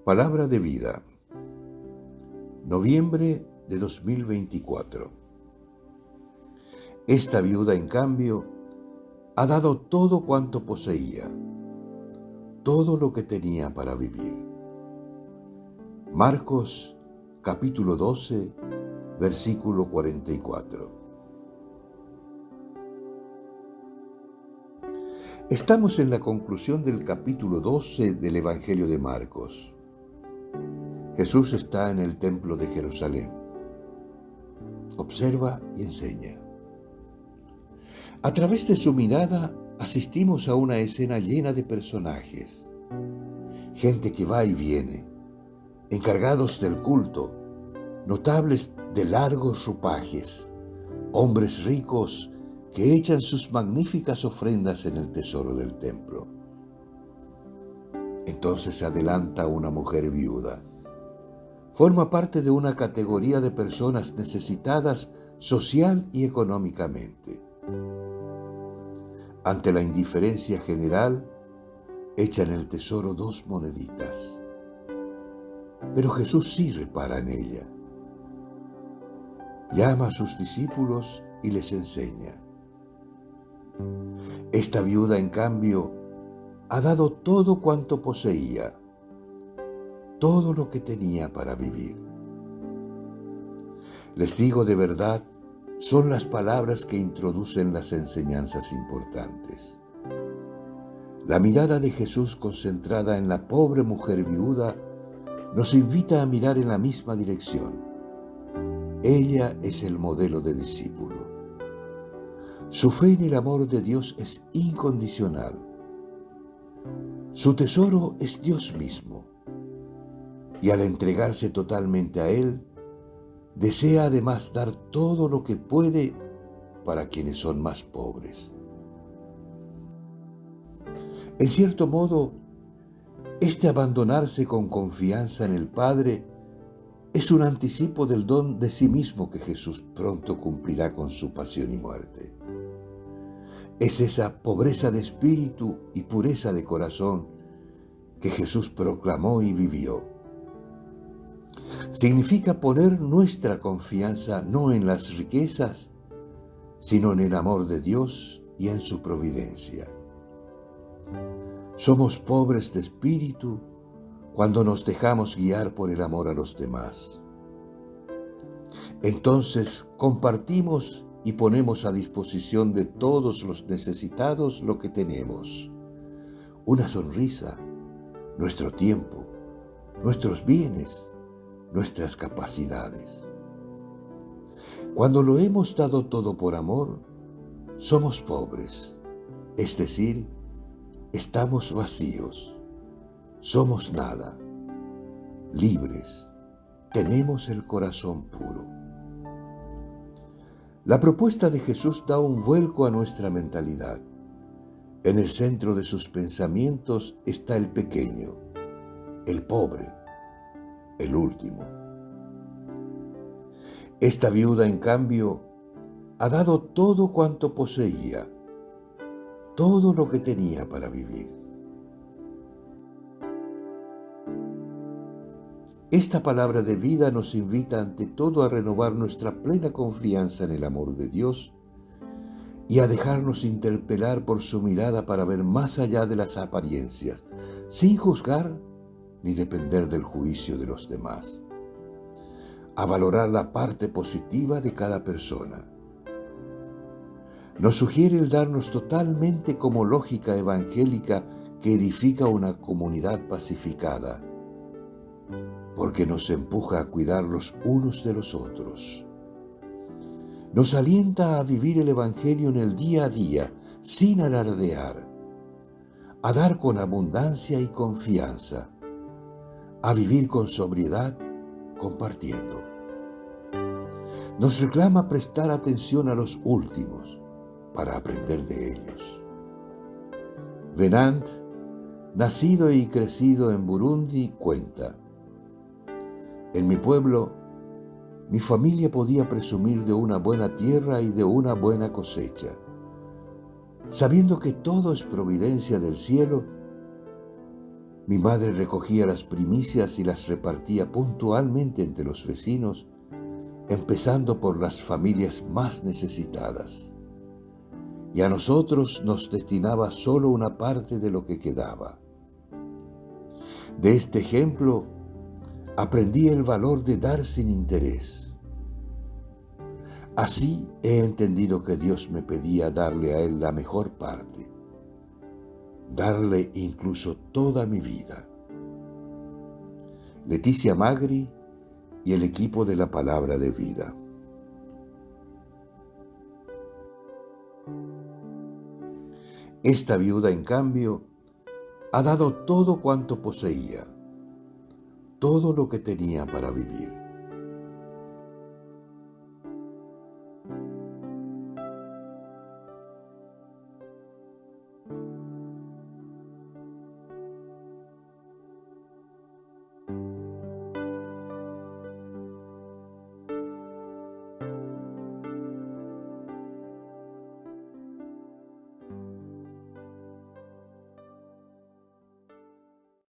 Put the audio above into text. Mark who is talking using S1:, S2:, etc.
S1: Palabra de vida, noviembre de 2024. Esta viuda, en cambio, ha dado todo cuanto poseía, todo lo que tenía para vivir. Marcos, capítulo 12, versículo 44. Estamos en la conclusión del capítulo 12 del Evangelio de Marcos. Jesús está en el templo de Jerusalén. Observa y enseña. A través de su mirada asistimos a una escena llena de personajes. Gente que va y viene, encargados del culto, notables de largos ropajes, hombres ricos que echan sus magníficas ofrendas en el tesoro del templo. Entonces se adelanta una mujer viuda. Forma parte de una categoría de personas necesitadas social y económicamente. Ante la indiferencia general, echa en el tesoro 2 moneditas. Pero Jesús sí repara en ella. Llama a sus discípulos y les enseña. Esta viuda, en cambio, ha dado todo cuanto poseía, todo lo que tenía para vivir. Les digo de verdad, son las palabras que introducen las enseñanzas importantes. La mirada de Jesús concentrada en la pobre mujer viuda nos invita a mirar en la misma dirección. Ella es el modelo de discípulo. Su fe en el amor de Dios es incondicional. Su tesoro es Dios mismo. Y al entregarse totalmente a Él, desea además dar todo lo que puede para quienes son más pobres. En cierto modo, este abandonarse con confianza en el Padre es un anticipo del don de sí mismo que Jesús pronto cumplirá con su pasión y muerte. Es esa pobreza de espíritu y pureza de corazón que Jesús proclamó y vivió. Significa poner nuestra confianza no en las riquezas, sino en el amor de Dios y en su providencia. Somos pobres de espíritu cuando nos dejamos guiar por el amor a los demás. Entonces compartimos y ponemos a disposición de todos los necesitados lo que tenemos: una sonrisa, nuestro tiempo, nuestros bienes, nuestras capacidades. Cuando lo hemos dado todo por amor, somos pobres, es decir, estamos vacíos, somos nada, libres, tenemos el corazón puro. La propuesta de Jesús da un vuelco a nuestra mentalidad. En el centro de sus pensamientos está el pequeño, el pobre, el último. Esta viuda, en cambio, ha dado todo cuanto poseía, todo lo que tenía para vivir. Esta palabra de vida nos invita ante todo a renovar nuestra plena confianza en el amor de Dios y a dejarnos interpelar por su mirada para ver más allá de las apariencias, sin juzgar ni depender del juicio de los demás. A valorar la parte positiva de cada persona. Nos sugiere el darnos totalmente como lógica evangélica que edifica una comunidad pacificada, porque nos empuja a cuidar los unos de los otros. Nos alienta a vivir el Evangelio en el día a día, sin alardear, a dar con abundancia y confianza, a vivir con sobriedad, compartiendo. Nos reclama prestar atención a los últimos para aprender de ellos. Venant, nacido y crecido en Burundi, cuenta: en mi pueblo, mi familia podía presumir de una buena tierra y de una buena cosecha. Sabiendo que todo es providencia del cielo, Mi madre recogía las primicias y las repartía puntualmente entre los vecinos, empezando por las familias más necesitadas. Y a nosotros nos destinaba solo una parte de lo que quedaba. De este ejemplo aprendí el valor de dar sin interés. Así he entendido que Dios me pedía darle a Él la mejor parte, darle incluso toda mi vida. Leticia Magri y el equipo de la Palabra de Vida. Esta viuda, en cambio, ha dado todo cuanto poseía, todo lo que tenía para vivir.